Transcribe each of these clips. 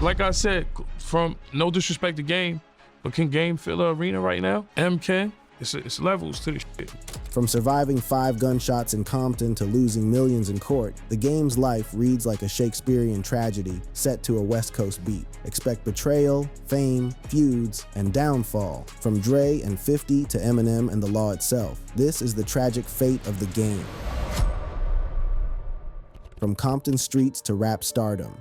Like I said, from no disrespect to Game, but can Game fill an arena right now? M can. It's levels to this shit. From surviving 5 gunshots in Compton to losing millions in court, the Game's life reads like a Shakespearean tragedy set to a West Coast beat. Expect betrayal, fame, feuds, and downfall. From Dre and 50 to Eminem and the law itself, this is the tragic fate of the Game. From Compton streets to rap stardom.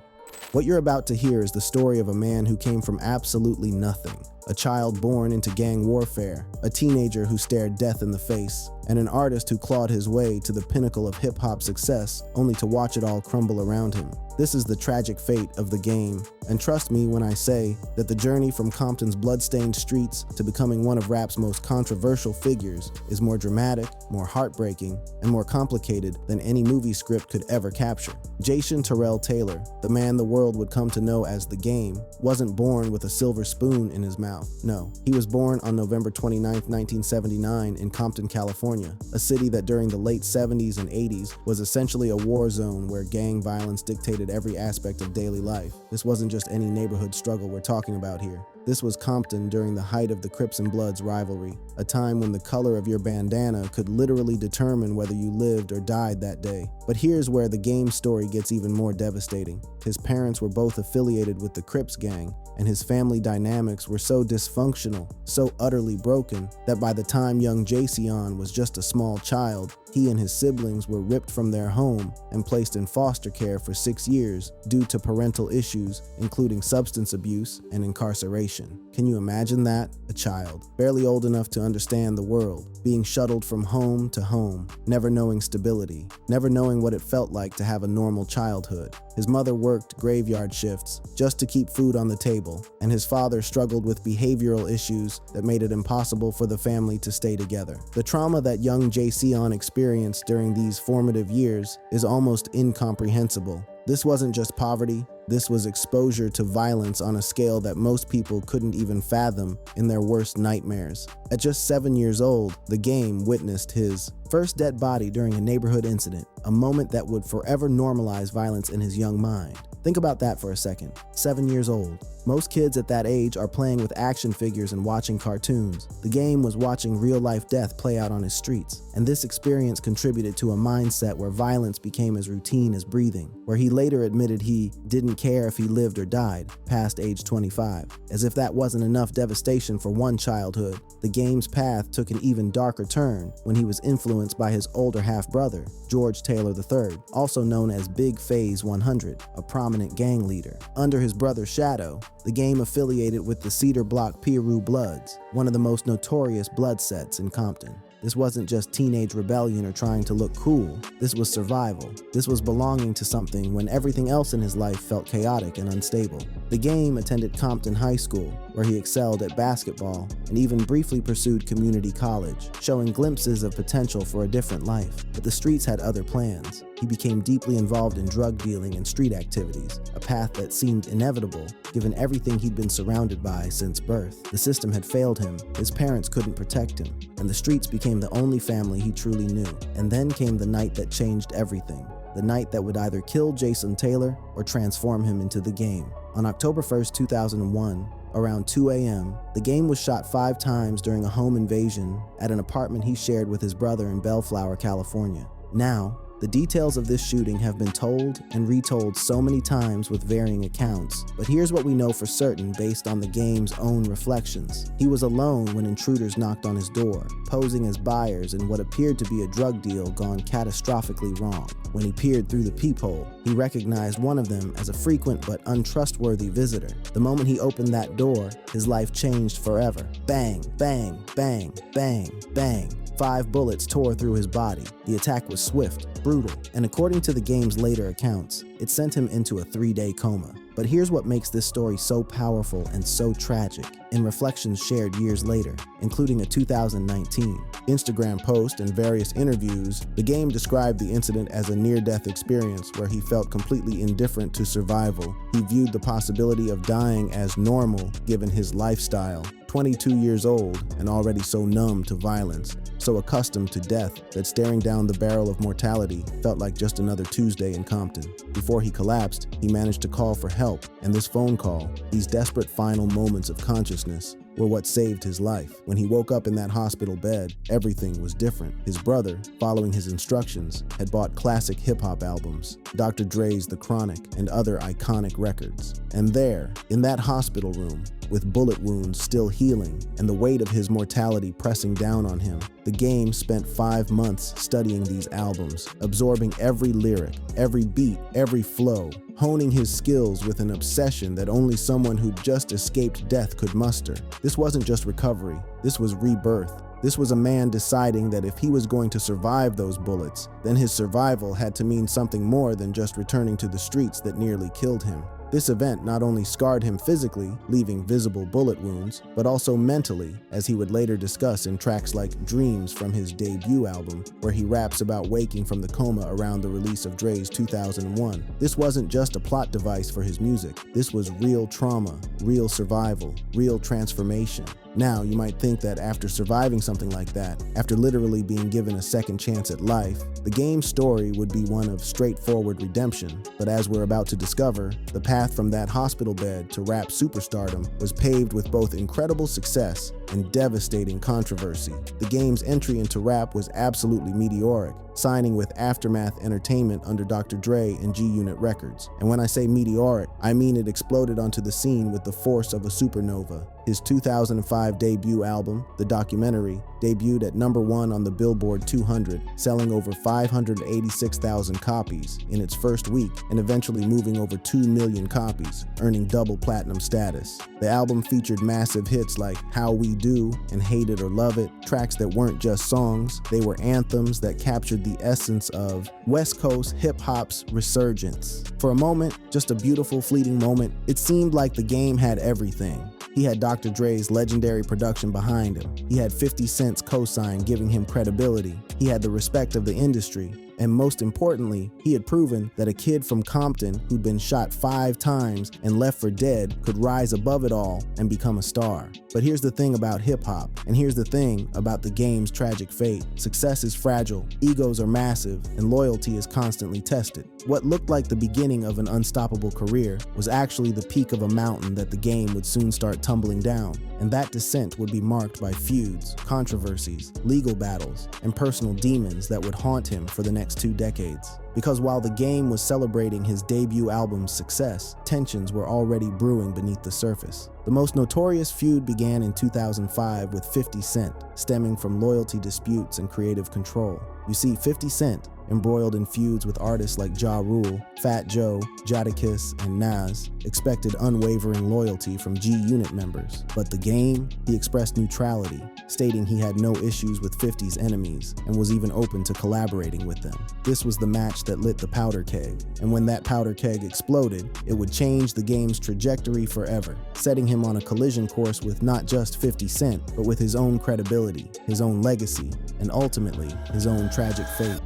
What you're about to hear is the story of a man who came from absolutely nothing. A child born into gang warfare, a teenager who stared death in the face, and an artist who clawed his way to the pinnacle of hip-hop success only to watch it all crumble around him. This is the tragic fate of the Game, and trust me when I say that the journey from Compton's blood-stained streets to becoming one of rap's most controversial figures is more dramatic, more heartbreaking, and more complicated than any movie script could ever capture. Jason Terrell Taylor, the man the world would come to know as the Game, wasn't born with a silver spoon in his mouth. No, he was born on November 29, 1979 in Compton, California, a city that during the late 70s and 80s was essentially a war zone where gang violence dictated every aspect of daily life. This wasn't just any neighborhood struggle we're talking about here. This was Compton during the height of the Crips and Bloods rivalry, a time when the color of your bandana could literally determine whether you lived or died that day. But here's where the Game story gets even more devastating. His parents were both affiliated with the Crips gang, and his family dynamics were so dysfunctional, so utterly broken, that by the time young Jason was just a small child, he and his siblings were ripped from their home and placed in foster care for 6 years due to parental issues, including substance abuse and incarceration. Can you imagine that? A child, barely old enough to understand the world, being shuttled from home to home, never knowing stability, never knowing what it felt like to have a normal childhood. His mother worked graveyard shifts just to keep food on the table, and his father struggled with behavioral issues that made it impossible for the family to stay together. The trauma that young Jason experienced during these formative years is almost incomprehensible. This wasn't just poverty, this was exposure to violence on a scale that most people couldn't even fathom in their worst nightmares. At just 7 years old, the Game witnessed his first dead body during a neighborhood incident, a moment that would forever normalize violence in his young mind. Think about that for a second. 7 years old. Most kids at that age are playing with action figures and watching cartoons. The Game was watching real-life death play out on his streets, and this experience contributed to a mindset where violence became as routine as breathing, where he later admitted he didn't care if he lived or died past age 25. As if that wasn't enough devastation for one childhood, the Game's path took an even darker turn when he was influenced by his older half-brother, George Taylor III, also known as Big Feuds 100, a prominent gang leader. Under his brother's shadow, the Game affiliated with the Cedar Block Piru Bloods, one of the most notorious blood sets in Compton. This wasn't just teenage rebellion or trying to look cool. This was survival. This was belonging to something when everything else in his life felt chaotic and unstable. The Game attended Compton High School, where he excelled at basketball and even briefly pursued community college, showing glimpses of potential for a different life. But the streets had other plans. He became deeply involved in drug dealing and street activities, a path that seemed inevitable given everything he'd been surrounded by since birth. The system had failed him, his parents couldn't protect him, and the streets became the only family he truly knew. And then came the night that changed everything, the night that would either kill Jason Taylor or transform him into the Game. On October 1st, 2001, around 2 a.m., the Game was shot 5 times during a home invasion at an apartment he shared with his brother in Bellflower, California. Now, the details of this shooting have been told and retold so many times with varying accounts, but here's what we know for certain based on the Game's own reflections. He was alone when intruders knocked on his door, posing as buyers in what appeared to be a drug deal gone catastrophically wrong. When he peered through the peephole, he recognized one of them as a frequent but untrustworthy visitor. The moment he opened that door, his life changed forever. Bang, bang, bang, bang, bang. 5 bullets tore through his body. The attack was swift, brutal, and according to the Game's later accounts, it sent him into a 3-day coma. But here's what makes this story so powerful and so tragic. In reflections shared years later, including a 2019 Instagram post and various interviews, the Game described the incident as a near-death experience where he felt completely indifferent to survival. He viewed the possibility of dying as normal given his lifestyle. 22 years old and already so numb to violence, so accustomed to death that staring down the barrel of mortality felt like just another Tuesday in Compton. Before he collapsed, he managed to call for help, and this phone call, these desperate final moments of consciousness, were what saved his life. When he woke up in that hospital bed, everything was different. His brother, following his instructions, had bought classic hip-hop albums, Dr. Dre's The Chronic, and other iconic records. And there, in that hospital room, with bullet wounds still healing and the weight of his mortality pressing down on him, the game spent 5 months studying these albums, absorbing every lyric, every beat, every flow, honing his skills with an obsession that only someone who'd just escaped death could muster. This wasn't just recovery, this was rebirth. This was a man deciding that if he was going to survive those bullets, then his survival had to mean something more than just returning to the streets that nearly killed him. This event not only scarred him physically, leaving visible bullet wounds, but also mentally, as he would later discuss in tracks like Dreams from his debut album, where he raps about waking from the coma around the release of Dre's 2001. This wasn't just a plot device for his music. This was real trauma, real survival, real transformation. Now, you might think that after surviving something like that, after literally being given a second chance at life, the game's story would be one of straightforward redemption. But as we're about to discover, the path from that hospital bed to rap superstardom was paved with both incredible success and devastating controversy. The game's entry into rap was absolutely meteoric, signing with Aftermath Entertainment under Dr. Dre and G-Unit Records. And when I say meteoric, I mean it exploded onto the scene with the force of a supernova. His 2005 debut album, The Documentary, debuted at #1 on the Billboard 200, selling over 586,000 copies in its first week and eventually moving over 2 million copies, earning double platinum status. The album featured massive hits like How We Do and Hate It or Love It, tracks that weren't just songs, they were anthems that captured the essence of West Coast hip-hop's resurgence. For a moment, just a beautiful fleeting moment, it seemed like the game had everything. He had Dr. Dre's legendary production behind him. He had 50 Cent's cosign giving him credibility. He had the respect of the industry. And most importantly, he had proven that a kid from Compton who'd been shot 5 times and left for dead could rise above it all and become a star. But here's the thing about hip-hop, and here's the thing about the game's tragic fate. Success is fragile, egos are massive, and loyalty is constantly tested. What looked like the beginning of an unstoppable career was actually the peak of a mountain that the game would soon start tumbling down. And that descent would be marked by feuds, controversies, legal battles, and personal demons that would haunt him for the next 2 decades. Because while the game was celebrating his debut album's success, tensions were already brewing beneath the surface. The most notorious feud began in 2005 with 50 Cent, stemming from loyalty disputes and creative control. You see, 50 Cent, embroiled in feuds with artists like Ja Rule, Fat Joe, Jadakiss, and Nas, expected unwavering loyalty from G-Unit members. But the game, he expressed neutrality, stating he had no issues with 50's enemies and was even open to collaborating with them. This was the match that lit the powder keg, and when that powder keg exploded, it would change the game's trajectory forever, setting him on a collision course with not just 50 Cent, but with his own credibility, his own legacy, and ultimately, his own tragic fate.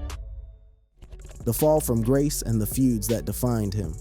The fall from grace and the feuds that defined him.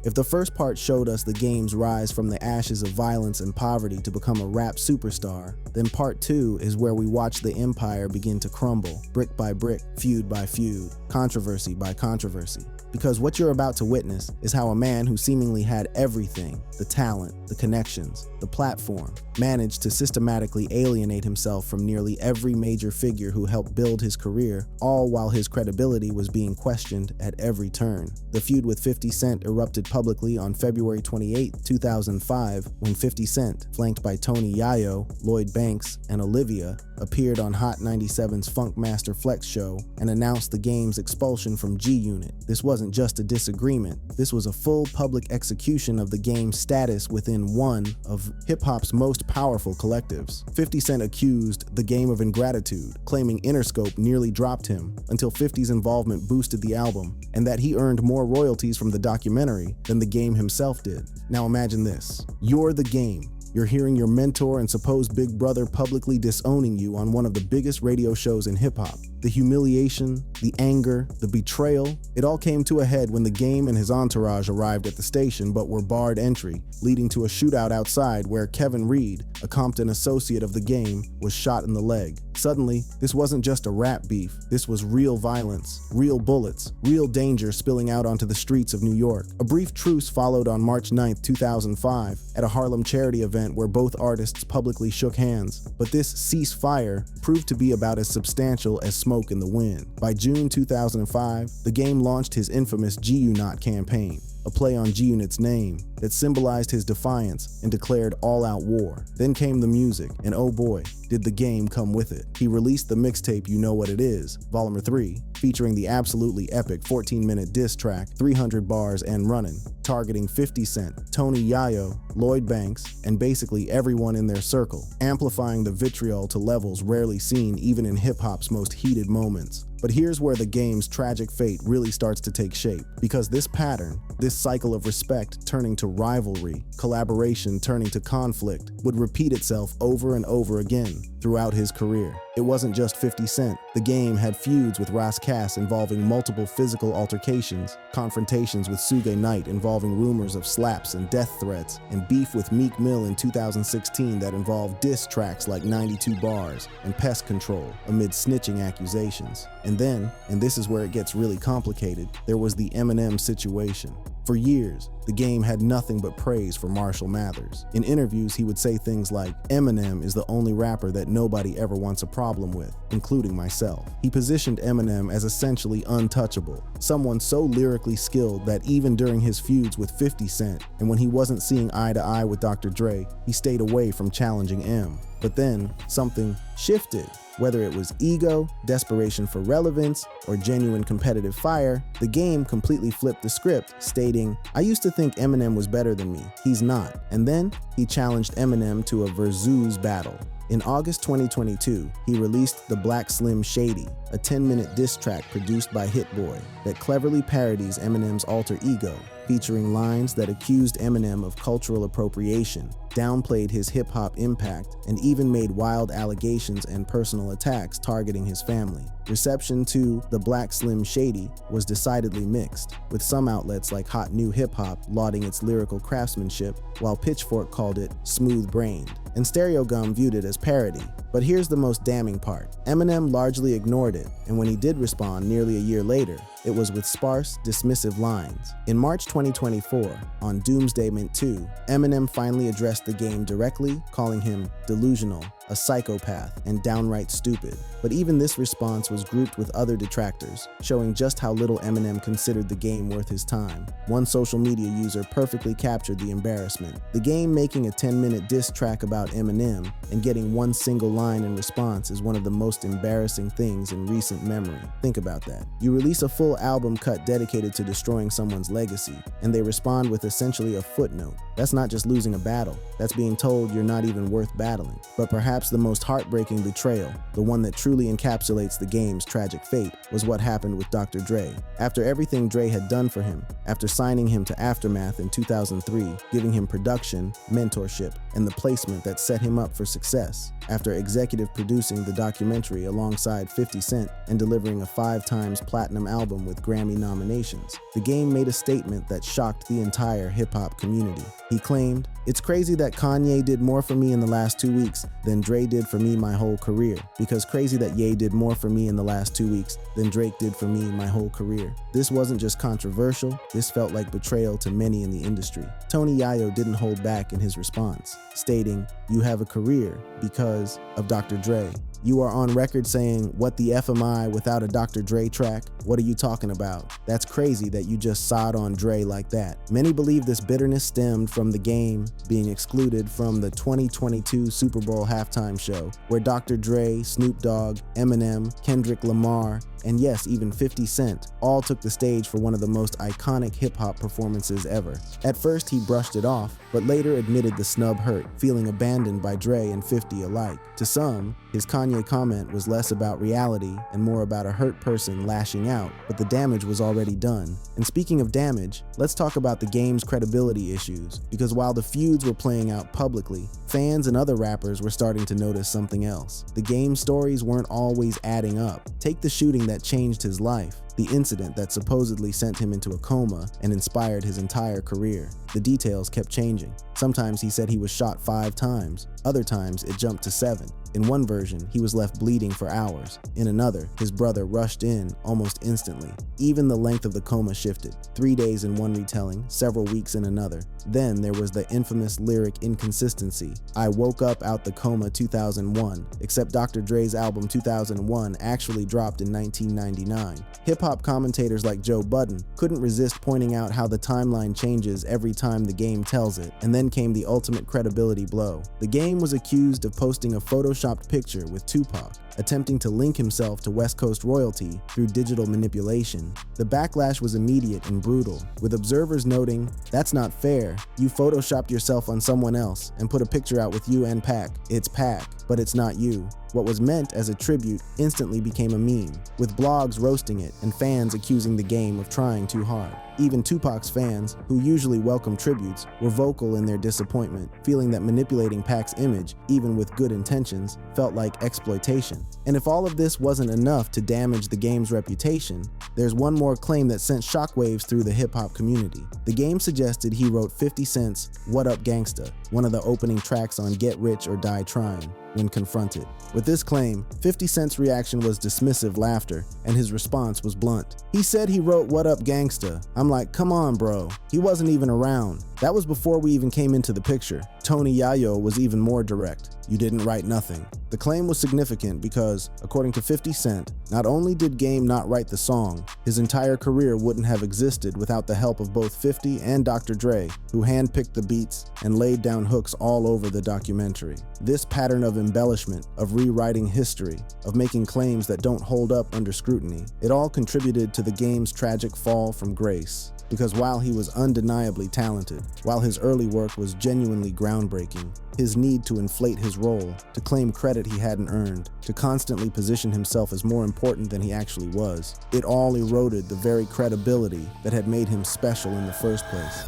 If the first part showed us the game's rise from the ashes of violence and poverty to become a rap superstar, then part 2 is where we watch the empire begin to crumble, brick by brick, feud by feud, controversy by controversy. Because what you're about to witness is how a man who seemingly had everything, the talent, the connections, the platform, managed to systematically alienate himself from nearly every major figure who helped build his career, all while his credibility was being questioned at every turn. The feud with 50 Cent erupted publicly on February 28, 2005, when 50 Cent, flanked by Tony Yayo, Lloyd Banks, and Olivia, appeared on Hot 97's Funkmaster Flex show and announced the game's expulsion from G-Unit. This wasn't just a disagreement, this was a full public execution of the game's status within one of hip-hop's most powerful collectives. 50 Cent accused the game of ingratitude, claiming Interscope nearly dropped him until 50's involvement boosted the album, and that he earned more royalties from the documentary than the game himself did. Now imagine this. You're the game. You're hearing your mentor and supposed big brother publicly disowning you on one of the biggest radio shows in hip-hop. The humiliation, the anger, the betrayal, it all came to a head when the Game and his entourage arrived at the station but were barred entry, leading to a shootout outside where Kevin Reed, a Compton associate of the Game, was shot in the leg. Suddenly, this wasn't just a rap beef, this was real violence, real bullets, real danger spilling out onto the streets of New York. A brief truce followed on March 9, 2005, at a Harlem charity event where both artists publicly shook hands. But this ceasefire proved to be about as substantial as smoke in the wind. By June 2005, the Game launched his infamous G-Unit campaign, a play on G-Unit's name that symbolized his defiance and declared all-out war. Then came the music, and oh boy, did the Game come with it. He released the mixtape You Know What It Is, Volume 3, featuring the absolutely epic 14-minute diss track, 300 Bars and Runnin', targeting 50 Cent, Tony Yayo, Lloyd Banks, and basically everyone in their circle, amplifying the vitriol to levels rarely seen even in hip-hop's most heated moments. But here's where the Game's tragic fate really starts to take shape, because this pattern, this cycle of respect turning to rivalry, collaboration turning to conflict, would repeat itself over and over again throughout his career. It wasn't just 50 Cent. The Game had feuds with Ras Kass involving multiple physical altercations, confrontations with Suge Knight involving rumors of slaps and death threats, and beef with Meek Mill in 2016 that involved diss tracks like 92 Bars and Pest Control amid snitching accusations. And then, and this is where it gets really complicated, there was the Eminem situation. For years, the Game had nothing but praise for Marshall Mathers. In interviews, he would say things like, "Eminem is the only rapper that nobody ever wants a problem with, including myself." He positioned Eminem as essentially untouchable, someone so lyrically skilled that even during his feuds with 50 Cent, and when he wasn't seeing eye to eye with Dr. Dre, he stayed away from challenging M. But then, something shifted. Whether it was ego, desperation for relevance, or genuine competitive fire, the Game completely flipped the script, stating, "I used to think Eminem was better than me. He's not." And then, he challenged Eminem to a versus battle. In August 2022, he released The Black Slim Shady, a 10-minute diss track produced by Hit Boy that cleverly parodies Eminem's alter ego, featuring lines that accused Eminem of cultural appropriation, downplayed his hip-hop impact, and even made wild allegations and personal attacks targeting his family. Reception to The Black Slim Shady was decidedly mixed, with some outlets like Hot New Hip Hop lauding its lyrical craftsmanship, while Pitchfork called it smooth-brained, and Stereo Gum viewed it as parody. But here's the most damning part. Eminem largely ignored it, and when he did respond nearly a year later, it was with sparse, dismissive lines. In March 2024, on Doomsday Mint 2, Eminem finally addressed the Game directly, calling him delusional, a psychopath, and downright stupid. But even this response was grouped with other detractors, showing just how little Eminem considered the Game worth his time. One social media user perfectly captured the embarrassment. The Game making a 10-minute diss track about Eminem and getting one single line in response is one of the most embarrassing things in recent memory. Think about that. You release a full album cut dedicated to destroying someone's legacy, and they respond with essentially a footnote. That's not just losing a battle, that's being told you're not even worth battling. But perhaps the most heartbreaking betrayal, the one that truly encapsulates the Game's tragic fate, was what happened with Dr. Dre. After everything Dre had done for him, after signing him to Aftermath in 2003, giving him production, mentorship, and the placement that set him up for success, after executive producing the documentary alongside 50 Cent and delivering a 5-times platinum album with Grammy nominations, the Game made a statement that shocked the entire hip-hop community. He claimed, "It's crazy that Kanye did more for me in the last 2 weeks than Dre did for me my whole career, because crazy that Ye did more for me in the last 2 weeks than Drake did for me my whole career." This wasn't just controversial, this felt like betrayal to many in the industry. Tony Yayo didn't hold back in his response, stating, "You have a career because of Dr. Dre. You are on record saying, 'What the F am I without a Dr. Dre track? What are you talking about? That's crazy that you just sawed on Dre like that.'" Many believe this bitterness stemmed from the Game being excluded from the 2022 Super Bowl halftime show, where Dr. Dre, Snoop Dogg, Eminem, Kendrick Lamar, and yes, even 50 Cent all took the stage for one of the most iconic hip-hop performances ever. At first, he brushed it off, but later admitted the snub hurt, feeling abandoned by Dre and 50 alike. To some, his Kanye Kanye comment was less about reality and more about a hurt person lashing out, but the damage was already done. And speaking of damage, let's talk about the game's credibility issues, because while the feuds were playing out publicly, fans and other rappers were starting to notice something else. The game's stories weren't always adding up. Take the shooting that changed his life, the incident that supposedly sent him into a coma and inspired his entire career. The details kept changing. Sometimes he said he was shot 5 times. Other times it jumped to 7. In one version, he was left bleeding for hours. In another, his brother rushed in almost instantly. Even the length of the coma shifted. 3 days in one retelling, several weeks in another. Then there was the infamous lyric inconsistency. I woke up out the coma 2001, except Dr. Dre's album 2001 actually dropped in 1999. Hip-hop commentators like Joe Budden couldn't resist pointing out how the timeline changes every time the game tells it, and then came the ultimate credibility blow. The game was accused of posting a photoshopped picture with Tupac, attempting to link himself to West Coast royalty through digital manipulation. The backlash was immediate and brutal, with observers noting, "That's not fair. You photoshopped yourself on someone else and put a picture out with you and Pac. It's Pac, but it's not you." What was meant as a tribute instantly became a meme, with blogs roasting it and fans accusing the game of trying too hard. Even Tupac's fans, who usually welcome tributes, were vocal in their disappointment, feeling that manipulating Pac's image, even with good intentions, felt like exploitation. And if all of this wasn't enough to damage the game's reputation, there's one more claim that sent shockwaves through the hip-hop community. The game suggested he wrote 50 Cent's "What Up Gangsta," one of the opening tracks on Get Rich or Die Trying, when confronted. With this claim, 50 Cent's reaction was dismissive laughter, and his response was blunt. He said he wrote "What Up Gangsta." I'm like, come on, bro. He wasn't even around. That was before we even came into the picture. Tony Yayo was even more direct. You didn't write nothing. The claim was significant because, according to 50 Cent, not only did Game not write the song, his entire career wouldn't have existed without the help of both 50 and Dr. Dre, who handpicked the beats and laid down hooks all over the documentary. This pattern of embellishment, of rewriting history, of making claims that don't hold up under scrutiny, it all contributed to the game's tragic fall from grace. Because while he was undeniably talented, while his early work was genuinely groundbreaking, his need to inflate his role, to claim credit he hadn't earned, to constantly position himself as more important than he actually was, it all eroded the very credibility that had made him special in the first place.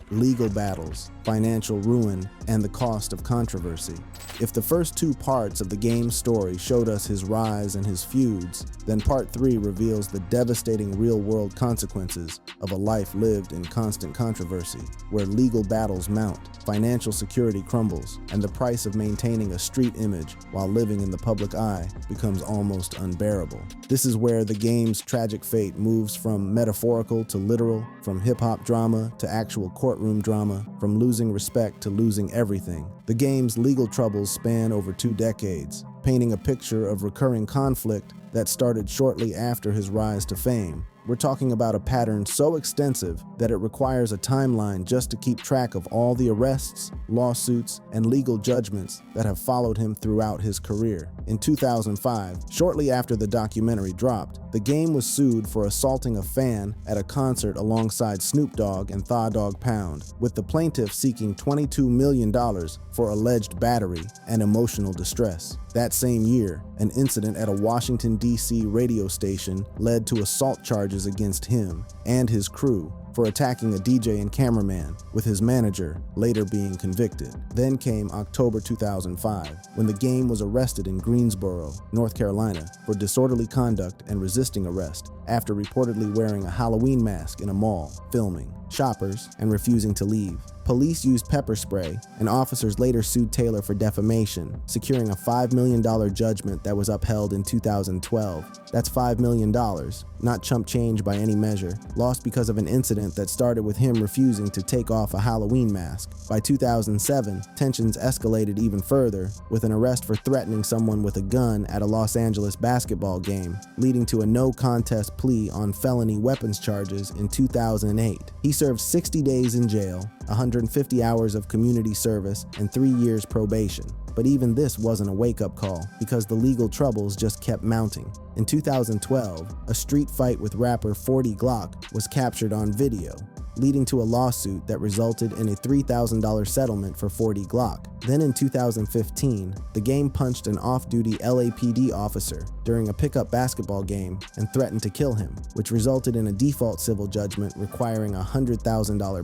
Legal battles, financial ruin, and the cost of controversy. If the first 2 parts of the game's story showed us his rise and his feuds, then part 3 reveals the devastating real-world consequences of a life lived in constant controversy, where legal battles mount, financial security crumbles, and the price of maintaining a street image while living in the public eye becomes almost unbearable. This is where the game's tragic fate moves from metaphorical to literal, from hip-hop drama to actual courtroom drama, from losing respect to losing everything. The game's legal troubles span over 2 decades, painting a picture of recurring conflict that started shortly after his rise to fame. We're talking about a pattern so extensive that it requires a timeline just to keep track of all the arrests, lawsuits, and legal judgments that have followed him throughout his career. In 2005, shortly after the documentary dropped, the game was sued for assaulting a fan at a concert alongside Snoop Dogg and Thaw Dogg Pound, with the plaintiff seeking $22 million for alleged battery and emotional distress. That same year, an incident at a Washington, D.C. radio station led to assault charges against him and his crew for attacking a DJ and cameraman, with his manager later being convicted. Then came October 2005, when the game was arrested in Greensboro, North Carolina, for disorderly conduct and resisting arrest after reportedly wearing a Halloween mask in a mall, filming shoppers, and refusing to leave. Police used pepper spray, and officers later sued Taylor for defamation, securing a $5 million judgment that was upheld in 2012. That's $5 million, not chump change by any measure, lost because of an incident that started with him refusing to take off a Halloween mask. By 2007, tensions escalated even further, with an arrest for threatening someone with a gun at a Los Angeles basketball game, leading to a no-contest plea on felony weapons charges in 2008. He served 60 days in jail, 150 hours of community service, and 3 years probation. But even this wasn't a wake-up call, because the legal troubles just kept mounting. In 2012, a street fight with rapper 40 Glock was captured on video. leading to a lawsuit that resulted in a $3,000 settlement for 40 Glock. Then in 2015, the game punched an off-duty LAPD officer during a pickup basketball game and threatened to kill him, which resulted in a default civil judgment requiring a $100,000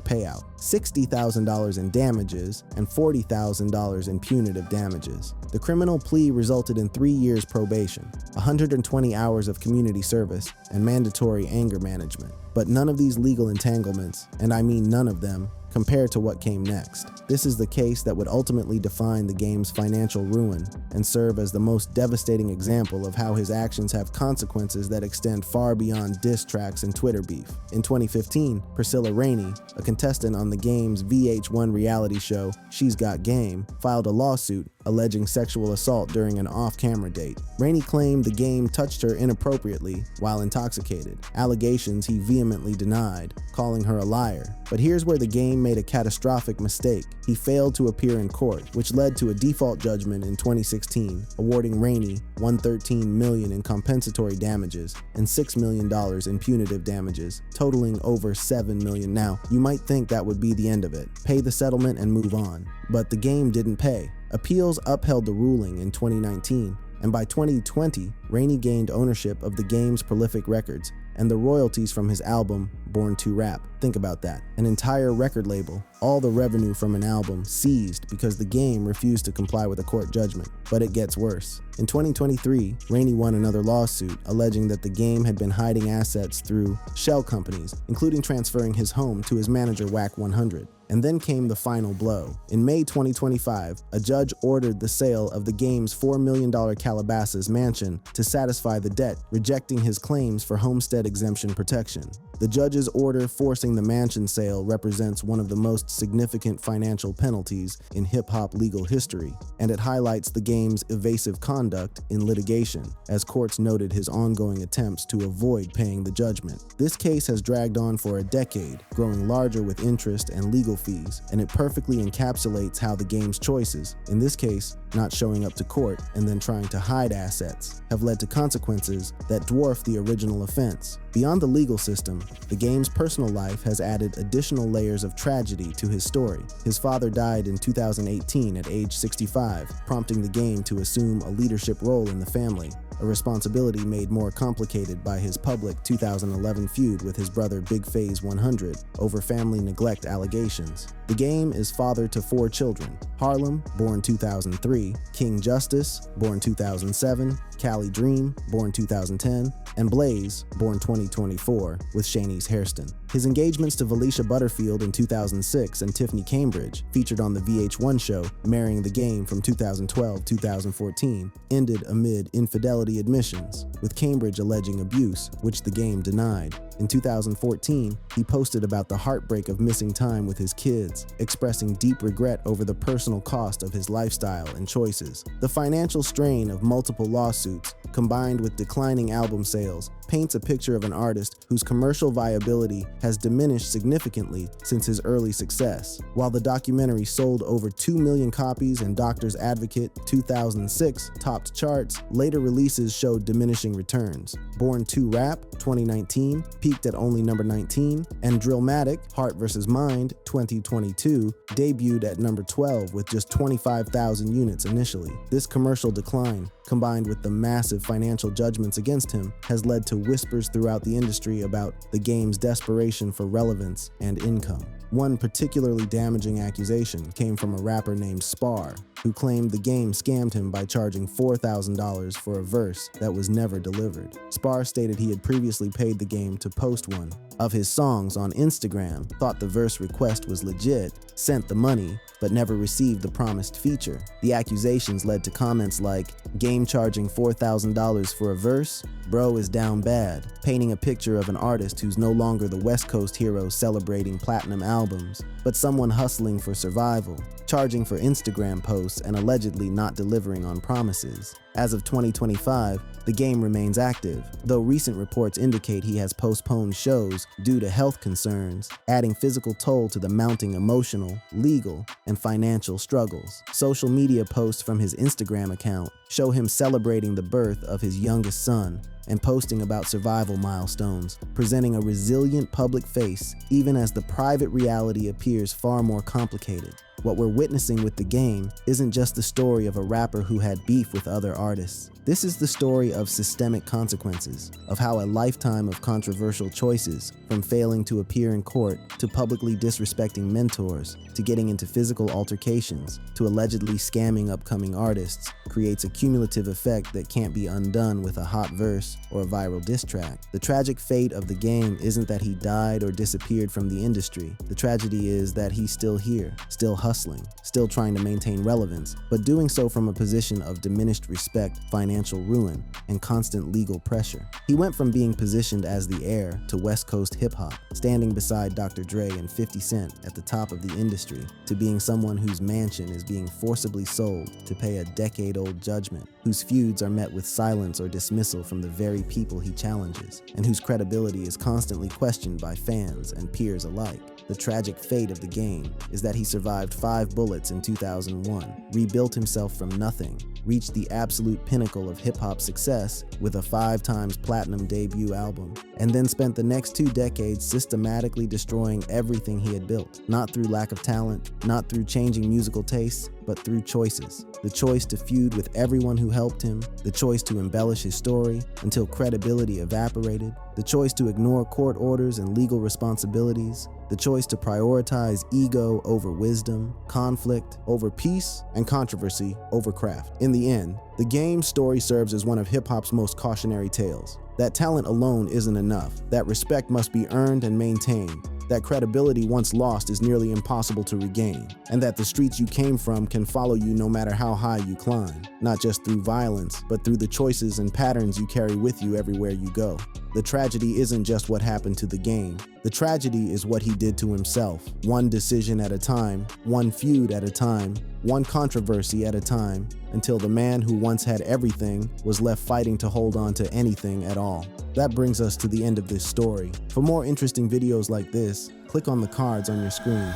payout, $60,000 in damages, and $40,000 in punitive damages. The criminal plea resulted in 3 years probation, 120 hours of community service, and mandatory anger management. But none of these legal entanglements, and I mean none of them, compared to what came next. This is the case that would ultimately define the game's financial ruin and serve as the most devastating example of how his actions have consequences that extend far beyond diss tracks and Twitter beef. In 2015, Priscilla Rainey, a contestant on the game's VH1 reality show She's Got Game, filed a lawsuit alleging sexual assault during an off-camera date. Rainey claimed the game touched her inappropriately while intoxicated, allegations he vehemently denied, calling her a liar. But here's where the game made a catastrophic mistake. He failed to appear in court, which led to a default judgment in 2016, awarding Rainey $113 million in compensatory damages and $6 million in punitive damages, totaling over $7 million. Now, you might think that would be the end of it. Pay the settlement and move on. But the game didn't pay. Appeals upheld the ruling in 2019, and by 2020, Rainey gained ownership of the game's prolific records and the royalties from his album, Born to Rap. Think about that. An entire record label, all the revenue from an album seized because the game refused to comply with a court judgment. But it gets worse. In 2023, Rainey won another lawsuit alleging that the game had been hiding assets through shell companies, including transferring his home to his manager Wack 100. And then came the final blow. In May 2025, a judge ordered the sale of the game's $4 million Calabasas mansion to satisfy the debt, rejecting his claims for homestead exemption protection. The judge's order forcing the mansion sale represents one of the most significant financial penalties in hip-hop legal history, and it highlights the game's evasive conduct in litigation, as courts noted his ongoing attempts to avoid paying the judgment. This case has dragged on for a decade, growing larger with interest and legal fees, and it perfectly encapsulates how the game's choices, in this case, not showing up to court and then trying to hide assets, have led to consequences that dwarf the original offense. Beyond the legal system, the game's personal life has added additional layers of tragedy to his story. His father died in 2018 at age 65, prompting the game to assume a leadership role in the family, a responsibility made more complicated by his public 2011 feud with his brother Big Feuds 100 over family neglect allegations. The game is father to 4 children: Harlem, born 2003, King Justice, born 2007, Cali Dream, born 2010, and Blaze, born 2024, with Shanice Hairston. His engagements to Felicia Butterfield in 2006 and Tiffany Cambridge, featured on the VH1 show Marrying the Game from 2012-2014, ended amid infidelity admissions, with Cambridge alleging abuse, which the game denied. In 2014, he posted about the heartbreak of missing time with his kids, expressing deep regret over the personal cost of his lifestyle and choices. The financial strain of multiple lawsuits, combined with declining album sales, paints a picture of an artist whose commercial viability has diminished significantly since his early success. While the documentary sold over 2 million copies and Doctor's Advocate 2006 topped charts, later releases showed diminishing returns. Born to Rap 2019 peaked at only number 19, and Drillmatic Heart vs. Mind 2022 debuted at number 12 with just 25,000 units initially. This commercial decline, combined with the massive financial judgments against him, has led to whispers throughout the industry about the game's desperation for relevance and income. One particularly damaging accusation came from a rapper named Spar, who claimed the game scammed him by charging $4,000 for a verse that was never delivered. Spar stated he had previously paid the game to post one of his songs on Instagram, thought the verse request was legit, sent the money, but never received the promised feature. The accusations led to comments like, "Game charging $4,000 for a verse? Bro is down bad," painting a picture of an artist who's no longer the West Coast hero celebrating platinum albums, but someone hustling for survival, charging for Instagram posts and allegedly not delivering on promises. As of 2025, the game remains active, though recent reports indicate he has postponed shows due to health concerns, adding physical toll to the mounting emotional, legal, and financial struggles. Social media posts from his Instagram account show him celebrating the birth of his youngest son and posting about survival milestones, presenting a resilient public face even as the private reality appears far more complicated. What we're witnessing with the game isn't just the story of a rapper who had beef with other artists. This is the story of systemic consequences, of how a lifetime of controversial choices, from failing to appear in court, to publicly disrespecting mentors, to getting into physical altercations, to allegedly scamming upcoming artists, creates a cumulative effect that can't be undone with a hot verse or a viral diss track. The tragic fate of the game isn't that he died or disappeared from the industry. The tragedy is that he's still here, still hustling, still trying to maintain relevance, but doing so from a position of diminished respect, financial ruin, and constant legal pressure. He went from being positioned as the heir to West Coast hip-hop, standing beside Dr. Dre and 50 Cent at the top of the industry, to being someone whose mansion is being forcibly sold to pay a decade-old judgment, whose feuds are met with silence or dismissal from the very people he challenges, and whose credibility is constantly questioned by fans and peers alike. The tragic fate of the game is that he survived 5 bullets in 2001, rebuilt himself from nothing, reached the absolute pinnacle of hip-hop success with a 5-times platinum debut album, and then spent the next 2 decades systematically destroying everything he had built, not through lack of talent, not through changing musical tastes, but through choices. The choice to feud with everyone who helped him, the choice to embellish his story until credibility evaporated, the choice to ignore court orders and legal responsibilities, the choice to prioritize ego over wisdom, conflict over peace, and controversy over craft. In the end, the game's story serves as one of hip-hop's most cautionary tales. That talent alone isn't enough. That respect must be earned and maintained. That credibility once lost is nearly impossible to regain, and that the streets you came from can follow you no matter how high you climb, not just through violence, but through the choices and patterns you carry with you everywhere you go. The tragedy isn't just what happened to the game. The tragedy is what he did to himself, one decision at a time, one feud at a time, one controversy at a time, until the man who once had everything was left fighting to hold on to anything at all. That brings us to the end of this story. For more interesting videos like this, click on the cards on your screen.